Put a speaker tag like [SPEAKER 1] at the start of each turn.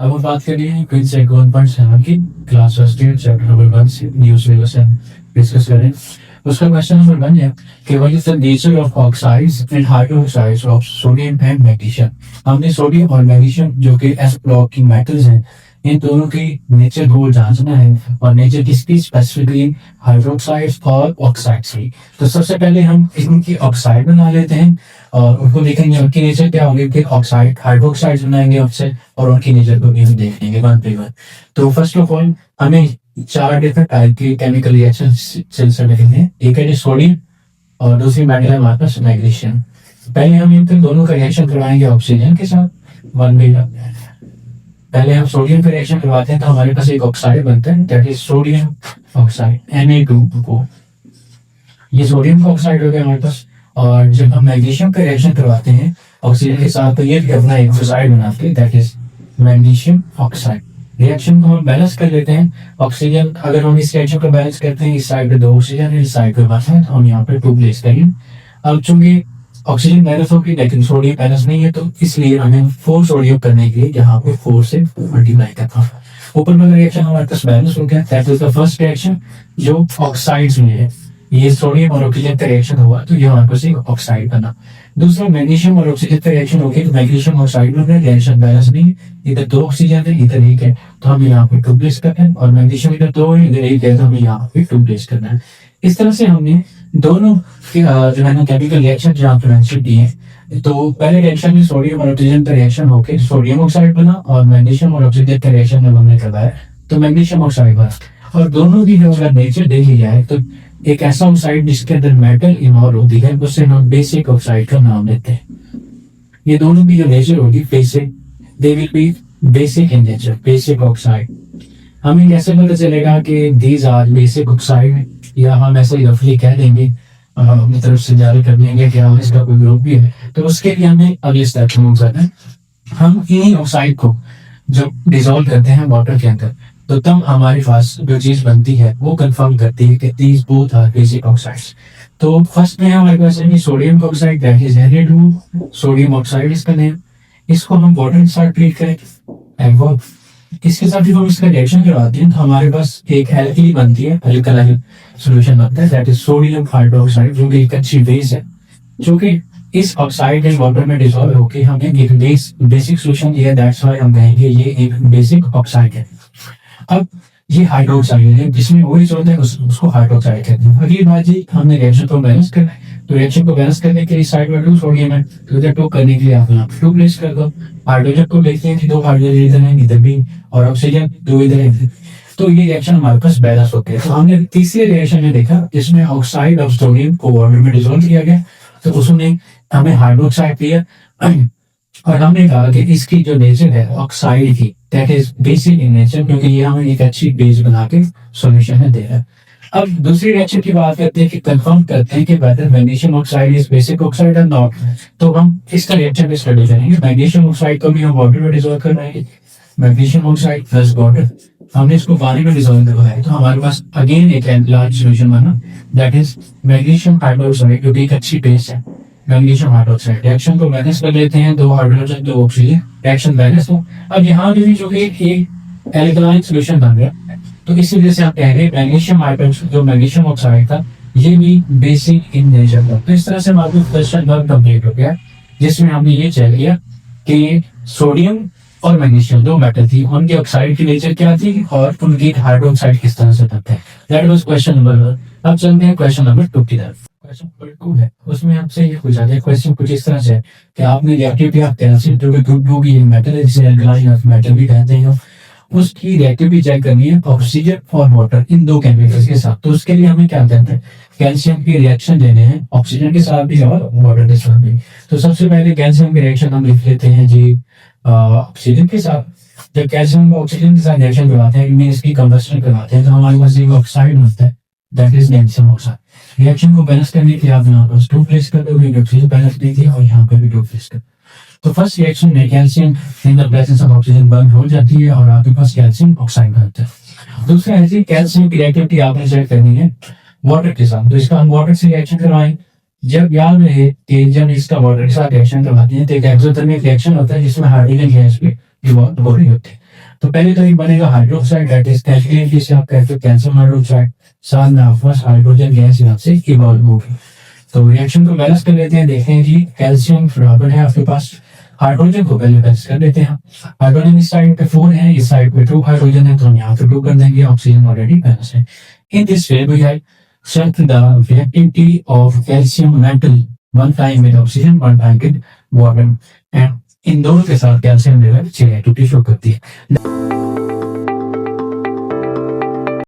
[SPEAKER 1] अब हम बात करें क्विज चेक 1.7 की class first year chapter number 1 से न्यूज रिलेशन डिस्कस करें। उसका क्वेश्चन नंबर 1 है कि what is the nature of oxides and hydroxides of sodium and magnesium. हमने सोडियम और मैग्नीशियम जो कि एस ब्लॉक की मेटल्स हैं, इन दोनों की नेचर को जांचना है और नेचर किसकी, स्पेसिफिकली हाइड्रोक्साइड्स और ऑक्साइड्स की। तो सबसे पहले हम इनकी ऑक्साइड बना लेते हैं और उनको देखेंगे उनकी नेचर क्या होगी। फिर ऑक्साइड हाइड्रोक्साइड बनाएंगे उससे और उनकी नेचर को भी हम देख लेंगे वन बाय वन। तो फर्स्ट ऑफ ऑल हमें 4 डिफरेंट टाइप की केमिकल रिएक्शन से देखेंगे। एक है सोडियम और दूसरी मेटल है हमारे पास मैग्नीशियम। पहले हम इन दोनों का रिएक्शन करवाएंगे ऑक्सीजन के साथ वन बाय वन। पहले हम सोडियम का रिएक्शन करवाते हैं तो हमारे पास एक ऑक्साइड बनता है, that is sodium oxide Na2O। ये सोडियम का ऑक्साइड हो गया हमारे पास। और जब हम मैग्नीशियम का रिएक्शन करवाते हैं ऑक्सीजन के साथ तो ये भी अपना एक ऑक्साइड बनाते हैं, that is magnesium oxide. Reaction को हम बैलेंस कर लेते हैं। ऑक्सीजन अगर हम इस रिएक्शन को बैलेंस करते हैं, इस साइड पे 2 ऑक्सीजन है, इस साइड पे 1 है, तो हम यहाँ पे 2 प्लेस करेंगे। अब चूंकि ऑक्सीजन बैलेंस होगी लेकिन सोडियम बैलेंस नहीं है, तो इसलिए हमें 4 सोडियम करने के लिए यहाँ पे 4 से मल्टीप्लाई करना है। ऊपर में रिएक्शन हमारे पास बैलेंस हो गया, that is the first reaction जो ऑक्साइड्स में है। ये सोडियम और ऑक्सीजन का रिएक्शन हुआ तो ये हमारे पास एक ऑक्साइड बना। दूसरा मैग्नीशियम और ऑक्सीजन का रिएक्शन हो गया तो मैग्नीशियम ऑक्साइड में रिएक्शन बैलेंस नहीं है, इधर 2 ऑक्सीजन है इधर 1 है, तो हम यहाँ पे 2 प्लेस करना है। और मैग्नीशियम इधर 2 है इधर 1 है, तो हमें यहाँ पे 2 प्लेस करना है। इस तरह से हमने दोनों जो है ना केमिकल रिएक्शन जहाँ पे मेंशन किए हैं। तो पहले रिएक्शन में सोडियम और ऑक्सीजन का रिएक्शन होकर सोडियम ऑक्साइड बना और मैग्नीशियम और ऑक्सीजन का रिएक्शन जब हमने करवाया तो मैग्नीशियम ऑक्साइड बना। और दोनों की जो अगर नेचर देखी जाए तो एक ऐसा ऑक्साइड जिसके अंदर मेटल इन्वॉल्व होती है उससे हम बेसिक ऑक्साइड का नाम लेते हैं। ये दोनों की जो नेचर होगी basic, they will be basic in nature, basic oxide. हमें कैसे पता चलेगा कि दीज आर बेसिक ऑक्साइड, या हम ऐसे ही रफली कह देंगे अपनी तरफ से जारी कर देंगे कि हम इसका कोई ग्रुप भी है। तो उसके लिए हमें अगले स्टेप मूव करना है। हम इन्हीं ऑक्साइड को जब डिसॉल्व करते हैं वाटर के अंदर तो तब हमारे पास जो चीज बनती है वो कंफर्म करती है कि these both are basic oxides. तो फर्स्ट में हमारे पास है sodium oxide, that is Na2 sodium oxide इसका नेम। इसको हम वाटर के साथ ट्रीट करें, इसके साथ जब हम इसका रिएक्शन करवाते हैं तो हमारे पास एक एल्कली बनती है, अल्कलाइन सॉल्यूशन बनता है, दैट इज सोडियम हाइड्रोक्साइड, जो कि एक अच्छी बेस है जो कि इस ऑक्साइड एंड वाटर में डिसॉल्व होकर हमें एक बेसिक सॉल्यूशन दिया, दैट्स व्हाई हम कहेंगे ये एक बेसिक ऑक्साइड है। अब ये हाइड्रोक्साइड है जिसमें ओएच होता है उसको हाइड्रोक्साइड कहते हैं। अगली बात जी हमने रिएक्शन को बैलेंस करना है, तो रिएक्शन को बैलेंस करने के लिए साइड में 2 सोडियम है तो इधर 2 करने के लिए आप यहाँ 2 प्लेस कर दो। हाइड्रोजन को देखते हैं कि 2 हाइड्रोजन इधर है इधर भी और ऑक्सीजन 2 इधर है, तो ये रिएक्शन हमारे पास बैलेंस होते हैं। तो हमने तीसरे रिएक्शन में देखा जिसमें ऑक्साइड ऑफ सोडियम को वाटर में डिसॉल्व किया गया तो उसने हमें हाइड्रोक्साइड दिया और हमने कहा कि इसकी जो नेचर है ऑक्साइड की, that is basic in nature, क्योंकि ये हमें एक अच्छी बेस बना के सॉल्यूशन में दे रहा है। अब दूसरी रिएक्शन की बात करते हैं कि कंफर्म करते हैं कि whether magnesium oxide is basic oxide और नॉट। तो हम इसका रिएक्शन पे स्टडी करेंगे। मैग्नीशियम ऑक्साइड को भी हम वाटर में डिसॉल्व कर रहे हैं, मैग्नीशियम ऑक्साइड प्लस वाटर, हमने इसको पानी में डिसॉल्व करवाया तो हमारे पास अगेन एक लार्ज सॉल्यूशन बना, दैट इज मैग्नीशियम हाइड्रोक्साइड, जो कि एक अच्छी बेस है मैग्नीशियम हाइड्रोक्साइड। रिएक्शन को बैलेंस कर लेते हैं, 2 हाइड्रोजन 2 ऑक्सीजन, रिएक्शन बैलेंस हो। अब यहाँ भी जो एक एल्कलाइन सॉल्यूशन बन गया तो इसी वजह से आप कह रहे हैं मैग्नीशियम हाइड्रोक्साइड जो मैग्नीशियम ऑक्साइड था ये भी बेसिक इन नेचर था। तो इस तरह से हमारा क्वेश्चन वर्क कंप्लीट हो गया जिसमें हमने ये चेक किया कि सोडियम और मैग्नीशियम 2 मेटल थी, उनकी ऑक्साइड की नेचर क्या थी और उनकी हाइड्रोक्साइड किस तरह से बनते हैं। That was question number 1। अब चलते हैं क्वेश्चन नंबर 2 की तरफ। क्वेश्चन नंबर 2 है, उसमें आपसे ये पूछा गया क्वेश्चन कुछ इस तरह से कि आपने रिएक्टिविटी ऑफ कैल्शियम जो कि ग्रुप 2 की मेटल है जिसे एल्कलाइन ऑफ मेटल भी कहते हैं, उसकी रिएक्टिविटी चेक करनी है ऑक्सीजन और वाटर इन 2 केमिकल्स के साथ। तो उसके लिए हमें क्या करना है, कैल्शियम की रिएक्शन लेने हैं ऑक्सीजन के साथ भी और वाटर के साथ भी। तो सबसे पहले कैल्शियम की रिएक्शन हम लिख लेते हैं जी ऑक्सीजन के साथ। जब कैल्शियम को ऑक्सीजन के साथ रिएक्शन करवाते हैं, मीन इसकी कंबस्टन करवाते हैं, तो हमारे पास एक ऑक्साइड होता है, that is calcium oxide. Reaction को बैलेंस करने के लिए आप यहाँ पर 2 प्लेस कर दोगे, ऑक्सीजन बैलेंस नहीं थी और यहाँ पर भी 2 प्लेस कर। तो फर्स्ट रिएक्शन में calcium in the presence of oxygen burn हो जाती है और आपके पास कैल्शियम ऑक्साइड बनता है। दूसरा ऐसी कैल्शियम की रिएक्टिविटी आपने चेक करनी है वाटर के साथ, तो इसका हम वाटर से रिएक्शन करवाएं। जब याद रहे कि जब इसका वाटर के साथ रिएक्शन करवाते हैं तो एक एक्सोथर्मिक रिएक्शन होता है जिसमें हाइड्रोजन गैस भी इवॉल्व हो रही होती है। तो पहले तो एक बनेगा हाइड्रोक्साइड, दैट इज एल्केन, जिसे आप कहते हो कैल्शियम हाइड्रोक्साइड। साथ में आपके पास हाइड्रोजन गैस यहाँ से इवॉल्व होगी। तो रिएक्शन को बैलेंस कर लेते हैं। देखते हैं जी, कैल्शियम कार्बन है आपके पास, हाइड्रोजन को पहले बैलेंस कर लेते हैं। हाइड्रोजन इस साइड पे 4 है, इस साइड पे 2 हाइड्रोजन है, तो हम यहाँ पे 2 कर देंगे। ऑक्सीजन ऑलरेडी बैलेंस है। In this way we have check the reactivity of calcium metal, one time with oxygen, one time with water, and इन दोनों के साथ कैल्शियम लेवल रिएक्टिविटी शो करती है।